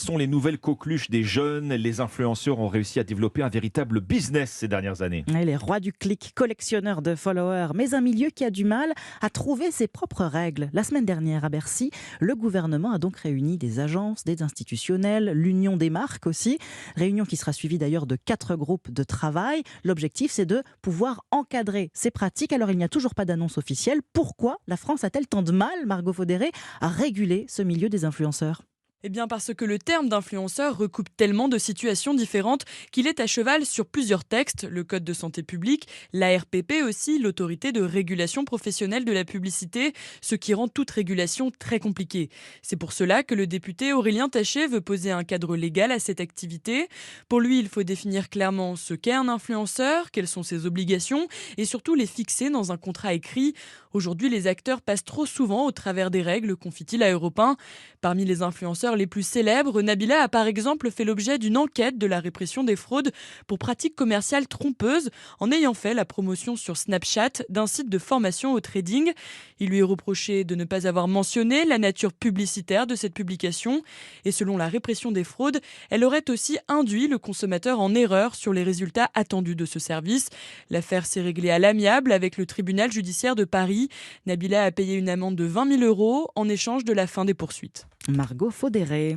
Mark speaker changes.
Speaker 1: sont les nouvelles coqueluches des jeunes. Les influenceurs ont réussi à développer un véritable business ces dernières années.
Speaker 2: Ouais, les rois du clic, collectionneurs de followers, mais un milieu qui a du mal à trouver ses propres règles. La semaine dernière à Bercy, le gouvernement a donc réuni des agences, des institutionnels, l'union des marques aussi. Réunion qui sera suivie d'ailleurs de 4 groupes de travail. L'objectif, c'est de pouvoir encadrer ces pratiques. Alors, il n'y a toujours pas d'annonce officielle. Pourquoi la France a-t-elle tant de mal, Margot Faudéré, à réguler ce milieu des influenceurs ?
Speaker 3: Eh bien parce que le terme d'influenceur recoupe tellement de situations différentes qu'il est à cheval sur plusieurs textes, le Code de santé publique, l'ARPP aussi, l'autorité de régulation professionnelle de la publicité, ce qui rend toute régulation très compliquée. C'est pour cela que le député Aurélien Taché veut poser un cadre légal à cette activité. Pour lui, il faut définir clairement ce qu'est un influenceur, quelles sont ses obligations et surtout les fixer dans un contrat écrit. Aujourd'hui, les acteurs passent trop souvent au travers des règles, confie-t-il à Europe 1. Parmi les influenceurs les plus célèbres, Nabila a par exemple fait l'objet d'une enquête de la répression des fraudes pour pratiques commerciales trompeuses en ayant fait la promotion sur Snapchat d'un site de formation au trading. Il lui est reproché de ne pas avoir mentionné la nature publicitaire de cette publication et selon la répression des fraudes, elle aurait aussi induit le consommateur en erreur sur les résultats attendus de ce service. L'affaire s'est réglée à l'amiable avec le tribunal judiciaire de Paris. Nabila a payé une amende de 20 000 € en échange de la fin des poursuites.
Speaker 2: Margot Faudéré.